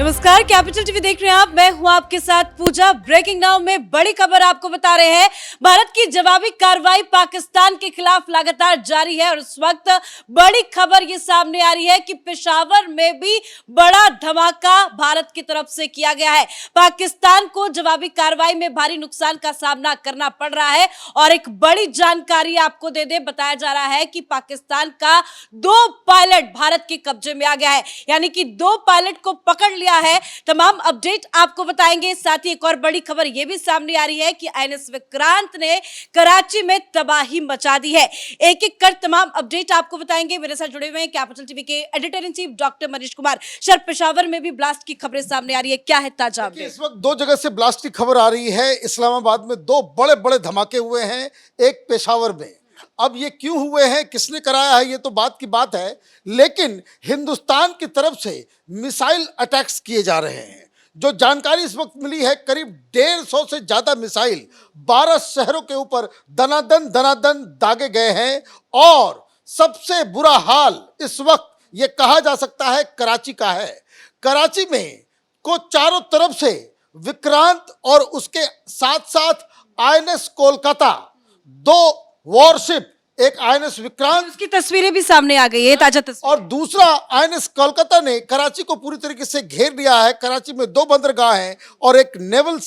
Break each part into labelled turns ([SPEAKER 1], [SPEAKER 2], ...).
[SPEAKER 1] नमस्कार, capital TV देख रहे हैं आप। मैं हूं आपके साथ पूजा। ब्रेकिंग नाउ में बड़ी खबर आपको बता रहे हैं। भारत की जवाबी कार्रवाई पाकिस्तान के खिलाफ लगातार जारी है और इस वक्त बड़ी खबर ये सामने आ रही है कि पेशावर में भी बड़ा धमाका भारत की तरफ से किया गया है। पाकिस्तान को जवाबी कार्रवाई में भारी नुकसान का सामना करना पड़ रहा है और एक बड़ी जानकारी आपको दे दे, बताया जा रहा है कि पाकिस्तान का 2 पायलट भारत के कब्जे में आ गया है, यानी कि 2 पायलट को पकड़ लिया है। तमाम अपडेट आपको बताएंगे। साथ ही एक और बड़ी खबर यह भी सामने आ रही है कि आईएनएस विक्रांत ने कराची में तबाही मचा दी है। एक एक कर तमाम अपडेट आपको बताएंगे। मेरे साथ जुड़े हुए हैं कैपिटल टीवी के editor in chief doctor Manish Kumar. Sir, Peshawar में भी ब्लास्ट की खबरें सामने आ रही है, क्या है ताजा अपडेट?
[SPEAKER 2] इस वक्त 2 जगह से ब्लास्ट की खबर आ रही है। इस्लामाबाद में 2 बड़े बड़े धमाके हुए हैं, एक पेशावर में। अब ये क्यों हुए हैं, किसने कराया है, ये तो बात की बात है, लेकिन हिंदुस्तान की तरफ से मिसाइल अटैक्स किए जा रहे हैं। जो जानकारी इस वक्त मिली है, करीब 150 से ज्यादा मिसाइल 12 शहरों के ऊपर दनादन दागे गए हैं। और सबसे बुरा हाल इस वक्त ये कहा जा सकता है कराची का है। कराची में को चारों तरफ से विक्रांत और उसके साथ साथ आईएनएस कोलकाता, 2 वॉरशिप, एक आईएनएस विक्रांत,
[SPEAKER 1] उसकी तस्वीरें भी सामने आ गई है, ताजा तस्वीर,
[SPEAKER 2] और दूसरा आईएनएस कोलकाता ने कराची को पूरी तरीके से घेर लिया है। कराची में 2 बंदरगाह हैं और एक नेवल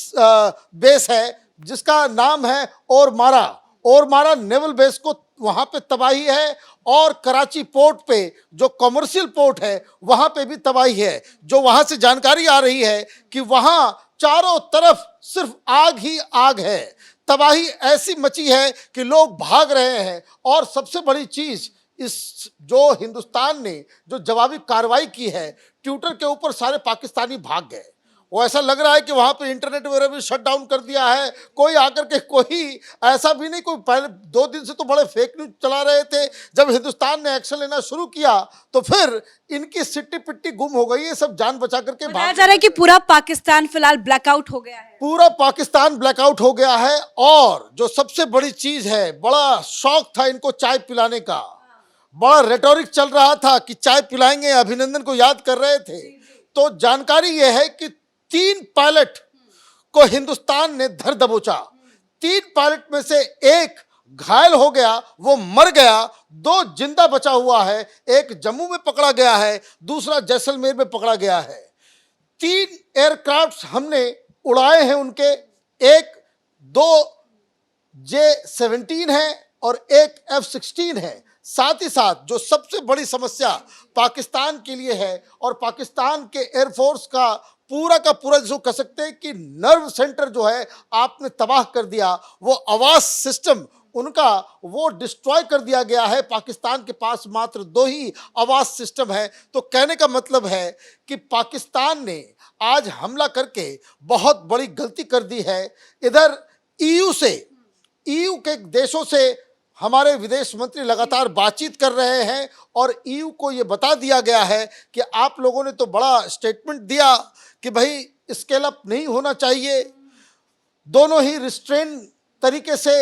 [SPEAKER 2] बेस है जिसका नाम है ओरमारा नेवल बेस को वहां पे तबाही है। और कराची पोर्ट पे जो कमर्शियल पोर्ट है वहां पे भी तबाही है। जो वहां से जानकारी आ रही है कि वहां चारों तरफ सिर्फ आग ही आग है। तबाही ऐसी मची है कि लोग भाग रहे हैं। और सबसे बड़ी चीज, इस जो हिंदुस्तान ने जो जवाबी कार्रवाई की है, ट्विटर के ऊपर सारे पाकिस्तानी भाग गए। वो ऐसा लग रहा है कि वहां पे इंटरनेट वगैरह भी शट डाउन कर दिया है। कोई आकर के कोई ऐसा भी नहीं, कोई पहले 2 दिन से तो बड़े फेक न्यूज चला रहे थे। जब हिंदुस्तान ने एक्शन लेना शुरू किया तो फिर इनकी सिट्टी पिट्टी गुम हो गई। ये सब जान बचा करके
[SPEAKER 1] बताया जा रहा है कि पूरा पाकिस्तान फिलहाल ब्लैकआउट हो गया है।
[SPEAKER 2] पूरा पाकिस्तान ब्लैकआउट हो गया है। और जो सबसे बड़ी चीज है, बड़ा शौक था इनको चाय पिलाने का, बड़ा रेटोरिक चल रहा था कि चाय पिलाएंगे, अभिनंदन को याद कर रहे थे। तो जानकारी यह है कि 3 पायलट को हिंदुस्तान ने धर दबोचा। 3 पायलट में से एक घायल हो गया, वो मर गया। 2 जिंदा बचा हुआ है। एक जम्मू में पकड़ा गया है, दूसरा जैसलमेर में पकड़ा गया है। 3 एयरक्राफ्ट हमने उड़ाए हैं उनके, एक 2 J-17 है और एक F-16 है। साथ ही साथ जो सबसे बड़ी समस्या पाकिस्तान के लिए है, और पाकिस्तान के एयरफोर्स का पूरा जिसको कह सकते हैं कि नर्व सेंटर जो है आपने तबाह कर दिया, वो आवाज सिस्टम उनका वो डिस्ट्रॉय कर दिया गया है। पाकिस्तान के पास मात्र 2 ही आवाज सिस्टम है। तो कहने का मतलब है कि पाकिस्तान ने आज हमला करके बहुत बड़ी गलती कर दी है। इधर ईयू के देशों से हमारे विदेश मंत्री लगातार बातचीत कर रहे हैं और ईयू को ये बता दिया गया है कि आप लोगों ने तो बड़ा स्टेटमेंट दिया कि भाई स्केल अप नहीं होना चाहिए, दोनों ही रिस्ट्रेन तरीके से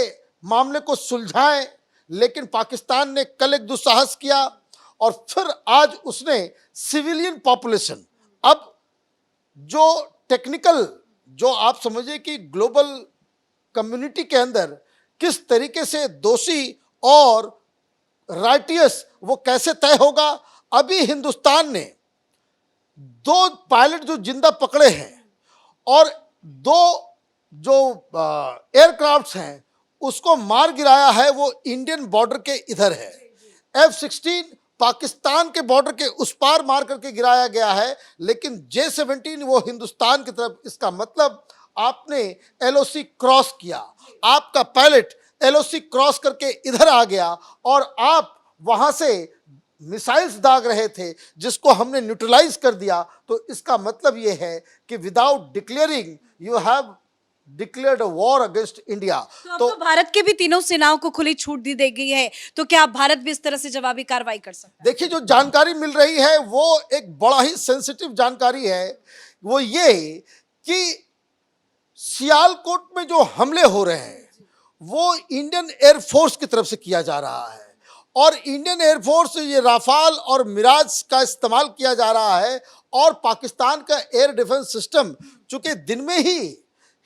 [SPEAKER 2] मामले को सुलझाएं। लेकिन पाकिस्तान ने कल एक दुस्साहस किया और फिर आज उसने सिविलियन पॉपुलेशन, अब जो टेक्निकल, जो आप समझिए कि ग्लोबल कम्युनिटी के अंदर किस तरीके से दोषी और राइटियस वो कैसे तय होगा। अभी हिंदुस्तान ने 2 पायलट जो जिंदा पकड़े हैं और 2 जो एयरक्राफ्ट्स हैं उसको मार गिराया है, वो इंडियन बॉर्डर के इधर है। F-16 पाकिस्तान के बॉर्डर के उस पार मार करके गिराया गया है, लेकिन J-17 वो हिंदुस्तान की तरफ। इसका मतलब आपने LOC क्रॉस किया, आपका पायलट LOC क्रॉस करके इधर आ गया और आप वहां से मिसाइल्स दाग रहे थे जिसको हमने न्यूट्रलाइज कर दिया। तो इसका मतलब यह है कि without declaring you have declared a war against India.
[SPEAKER 1] तो भारत के भी तीनों सेनाओं को खुली छूट दी गई है, तो क्या भारत भी इस तरह से जवाबी कार्रवाई कर सकता है?
[SPEAKER 2] देखिए, जो जानकारी मिल रही है वो एक बड़ा ही सेंसिटिव जानकारी है। वो ये कि सियालकोट में जो हमले हो रहे हैं वो इंडियन एयरफोर्स की तरफ से किया जा रहा है और इंडियन एयरफोर्स ये राफाल और मिराज का इस्तेमाल किया जा रहा है और पाकिस्तान का एयर डिफेंस सिस्टम चूंकि दिन में ही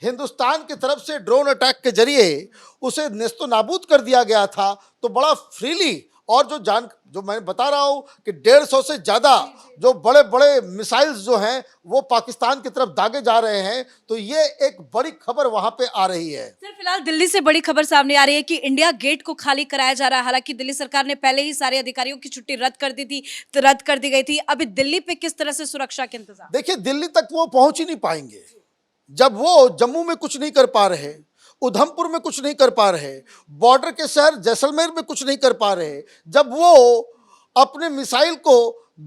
[SPEAKER 2] हिंदुस्तान की तरफ से ड्रोन अटैक के जरिए उसे नेस्तो नाबूद कर दिया गया था, तो बड़ा फ्रीली और जो मैं बता रहा हूं कि 150 से ज़्यादा जो बड़े बड़े मिसाइल्स जो हैं वो पाकिस्तान की तरफ दागे जा रहे हैं, तो ये एक बड़ी खबर वहां पे आ रही है।
[SPEAKER 1] सर फिलहाल दिल्ली से बड़ी खबर सामने आ रही है कि इंडिया गेट को खाली कराया जा रहा है। हालांकि दिल्ली सरकार ने पहले ही सारे अधिकारियों की छुट्टी रद्द कर दी थी, तो रद्द कर दी गई थी। अभी दिल्ली पे किस तरह से सुरक्षा के इंतजाम?
[SPEAKER 2] देखिए, दिल्ली तक वो पहुंच ही नहीं पाएंगे जब वो जम्मू में कुछ नहीं कर पा रहे, उधमपुर में कुछ नहीं कर पा रहे, बॉर्डर के शहर जैसलमेर में कुछ नहीं कर पा रहे, जब वो अपने मिसाइल को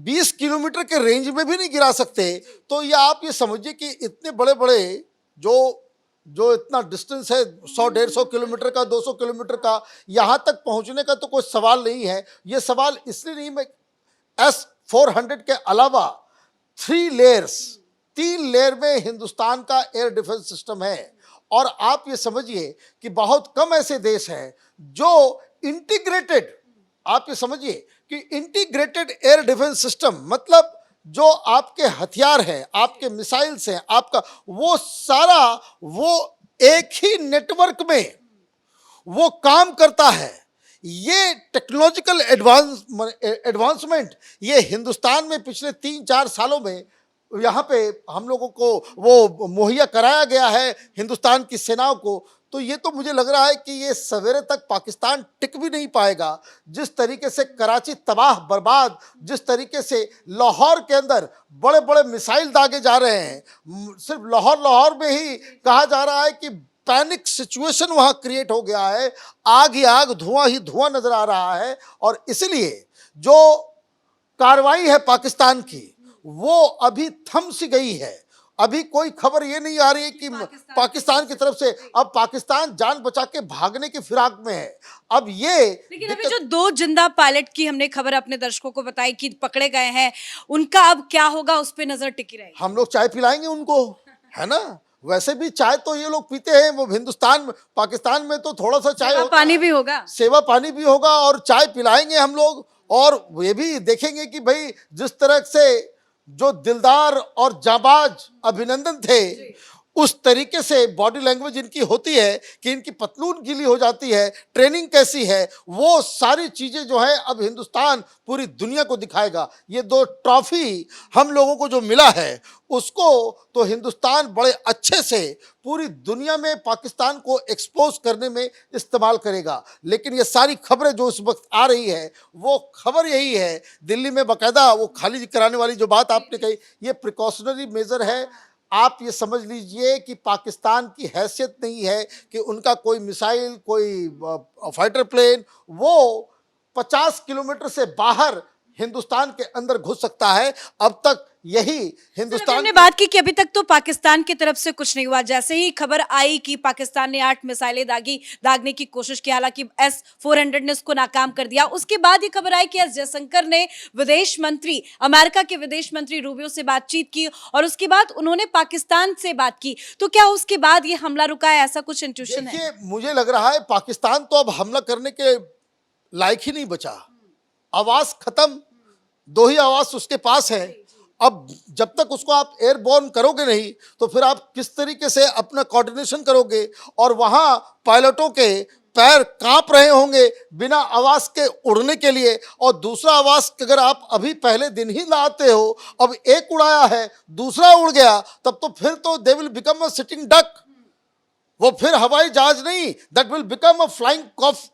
[SPEAKER 2] 20 किलोमीटर के रेंज में भी नहीं गिरा सकते, तो ये आप ये समझिए कि इतने बड़े बड़े जो इतना डिस्टेंस है 100-150 किलोमीटर का, 200 किलोमीटर का, यहाँ तक पहुँचने का तो कोई सवाल नहीं है। ये सवाल इसलिए नहीं, मैं S-400 के अलावा 3 लेयर में हिंदुस्तान का एयर डिफेंस सिस्टम है और आप ये समझिए कि बहुत कम ऐसे देश हैं जो इंटीग्रेटेड, आप ये समझिए कि इंटीग्रेटेड एयर डिफेंस सिस्टम मतलब जो आपके हथियार हैं, आपके मिसाइल्स हैं, आपका वो सारा वो एक ही नेटवर्क में वो काम करता है। ये टेक्नोलॉजिकल एडवांसमेंट ये हिंदुस्तान में पिछले 3-4 सालों में यहाँ पे हम लोगों को वो मुहैया कराया गया है हिंदुस्तान की सेनाओं को, तो ये तो मुझे लग रहा है कि ये सवेरे तक पाकिस्तान टिक भी नहीं पाएगा। जिस तरीके से कराची तबाह बर्बाद, जिस तरीके से लाहौर के अंदर बड़े बड़े मिसाइल दागे जा रहे हैं, सिर्फ लाहौर में ही कहा जा रहा है कि पैनिक सिचुएशन वहाँ क्रिएट हो गया है, आग ही आग, धुआं ही धुआं नजर आ रहा है। और इसलिए जो कार्रवाई है पाकिस्तान की वो अभी थम सी गई है। अभी कोई खबर ये नहीं आ रही है कि पाकिस्तान की तरफ से, अब पाकिस्तान जान बचा के भागने की फिराक में है। अब ये
[SPEAKER 1] लेकिन अभी जो 2 जिंदा पायलट की हमने खबर अपने दर्शकों को बताई कि पकड़े गए हैं, उनका अब क्या होगा उस पर नजर टिकी रहेगी।
[SPEAKER 2] हम लोग चाय पिलाएंगे उनको, है ना? वैसे भी चाय तो ये लोग पीते हैं, वो हिंदुस्तान में, पाकिस्तान में तो थोड़ा सा चाय होता
[SPEAKER 1] पानी भी होगा,
[SPEAKER 2] सेवा पानी भी होगा और चाय पिलाएंगे हम लोग। और ये भी देखेंगे कि भाई जिस तरह से जो दिलदार और जाबाज अभिनंदन थे, उस तरीके से बॉडी लैंग्वेज इनकी होती है कि इनकी पतलून गीली हो जाती है, ट्रेनिंग कैसी है, वो सारी चीज़ें जो है अब हिंदुस्तान पूरी दुनिया को दिखाएगा। ये 2 ट्रॉफी हम लोगों को जो मिला है उसको तो हिंदुस्तान बड़े अच्छे से पूरी दुनिया में पाकिस्तान को एक्सपोज करने में इस्तेमाल करेगा। लेकिन ये सारी खबरें जो इस वक्त आ रही है वो खबर यही है, दिल्ली में बाकायदा वो खाली कराने वाली जो बात आपने कही, ये प्रिकॉशनरी मेजर है। आप ये समझ लीजिए कि पाकिस्तान की हैसियत नहीं है कि उनका कोई मिसाइल, कोई फाइटर प्लेन वो 50 किलोमीटर से बाहर हिंदुस्तान के अंदर घुस सकता है। अब तक यही हिंदुस्तान
[SPEAKER 1] ने बात की कि अभी तक तो पाकिस्तान की तरफ से कुछ नहीं हुआ। जैसे ही खबर आई कि पाकिस्तान ने 8 मिसाइलें दागने की कोशिश की, हालांकि S-400 ने उसको नाकाम कर दिया, उसके बाद ये खबर आई कि एस जयशंकर ने अमेरिका के विदेश मंत्री रूबियो से बातचीत की और उसके बाद उन्होंने पाकिस्तान से बात की। तो क्या उसके बाद ये हमला रुका है, ऐसा कुछ इंट्यूशन है?
[SPEAKER 2] मुझे लग रहा है पाकिस्तान तो अब हमला करने के लायक ही नहीं बचा। आवाज खत्म, 2 ही आवाज उसके पास है। अब जब तक उसको आप एयरबोर्न करोगे नहीं तो फिर आप किस तरीके से अपना कोऑर्डिनेशन करोगे, और वहां पायलटों के पैर कांप रहे होंगे बिना आवाज के उड़ने के लिए। और दूसरा आवाज अगर आप अभी पहले दिन ही लाते हो, अब एक उड़ाया है दूसरा उड़ गया, तब तो फिर तो they will become a sitting duck, वो फिर हवाई जहाज नहीं, that will become a flying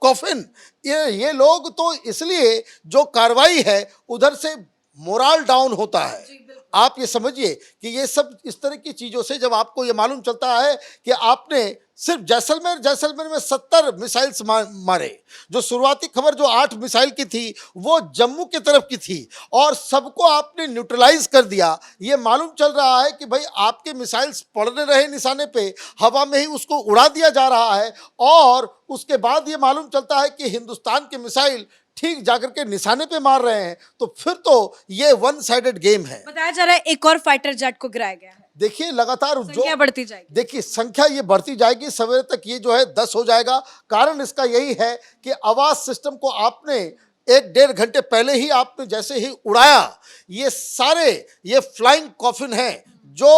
[SPEAKER 2] coffin. ये लोग तो इसलिए जो कार्रवाई है उधर से मोरल डाउन होता है। आप ये समझिए कि ये सब इस तरह की चीज़ों से जब आपको ये मालूम चलता है कि आपने सिर्फ जैसलमेर में 70 मिसाइल्स मारे, जो शुरुआती खबर जो 8 मिसाइल की थी वो जम्मू की तरफ की थी, और सबको आपने न्यूट्रलाइज कर दिया। ये मालूम चल रहा है कि भाई आपके मिसाइल्स पड़ने रहे निशाने पे, हवा में ही उसको उड़ा दिया जा रहा है, और उसके बाद ये मालूम चलता है कि हिंदुस्तान के मिसाइल ठीक जाकर के निशाने पे मार रहे हैं। तो फिर तो ये 1 साइडेड गेम है।
[SPEAKER 1] बताया जा रहा है एक और फाइटर जेट को गिराया गया है।
[SPEAKER 2] देखिए लगातार
[SPEAKER 1] संख्या बढ़ती जाएगी।
[SPEAKER 2] देखिए संख्या ये बढ़ती जाएगी, सवेरे तक ये जो है 10 हो जाएगा। कारण इसका यही है कि आवाज सिस्टम को आपने एक डेढ़ घंटे पहले ही आपने जैसे ही उड़ाया, ये फ्लाइंग कॉफिन है, जो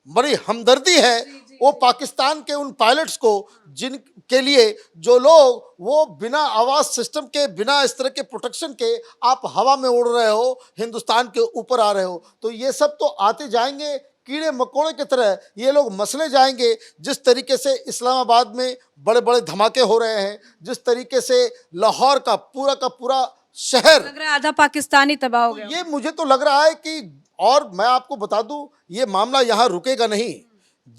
[SPEAKER 2] बड़ी हमदर्दी है वो पाकिस्तान के उन पायलट्स को, जिनके लिए जो लोग वो बिना आवाज सिस्टम के, बिना इस तरह के प्रोटेक्शन के आप हवा में उड़ रहे हो, हिंदुस्तान के ऊपर आ रहे हो, तो ये सब तो आते जाएंगे कीड़े मकोड़े की तरह, ये लोग मसले जाएंगे। जिस तरीके से इस्लामाबाद में बड़े बड़े धमाके हो रहे हैं, जिस तरीके से लाहौर का पूरा शहर,
[SPEAKER 1] लग रहा है आधा पाकिस्तान ही तबाह हो गया।
[SPEAKER 2] ये मुझे तो लग रहा है कि, और मैं आपको बता दूं, ये मामला यहां रुकेगा नहीं।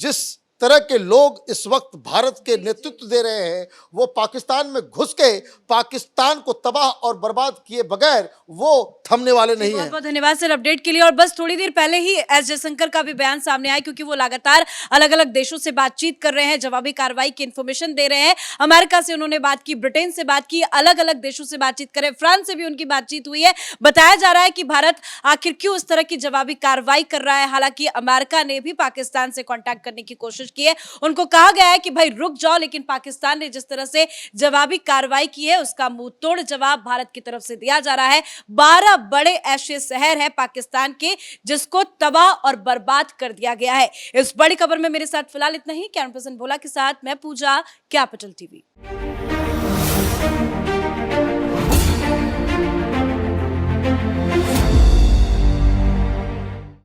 [SPEAKER 2] जिस तरह के लोग इस वक्त भारत के नेतृत्व दे रहे हैं, वो पाकिस्तान में घुस के पाकिस्तान को तबाह और बर्बाद किए बगैर वो थमने वाले नहीं हैं।
[SPEAKER 1] बहुत बहुत धन्यवाद सर अपडेट के लिए। और बस थोड़ी देर पहले ही एस जयशंकर का भी बयान सामने आया, क्योंकि वो लगातार अलग अलग देशों से बातचीत कर रहे हैं, जवाबी कार्रवाई की इंफॉर्मेशन दे रहे हैं। अमेरिका से उन्होंने बात की, ब्रिटेन से बात की, अलग अलग देशों से बातचीत करें, फ्रांस से भी उनकी बातचीत हुई है। बताया जा रहा है कि भारत आखिर क्यों इस तरह की जवाबी कार्रवाई कर रहा है। हालांकि अमेरिका ने भी पाकिस्तान से कॉन्टैक्ट करने की कोशिश की है, उनको कहा गया है कि भाई रुक जाओ, लेकिन पाकिस्तान ने जिस तरह से जवाबी कार्रवाई की है उसका मुंह तोड़ जवाब भारत की तरफ से दिया जा रहा है। 12 बड़े ऐसे शहर हैं पाकिस्तान के जिसको तबाह और बर्बाद कर दिया गया है। इस बड़ी खबर में मेरे साथ फिलहाल इतना ही। कैमरा पर्सन भोला के साथ मैं पूजा, कैपिटल टीवी।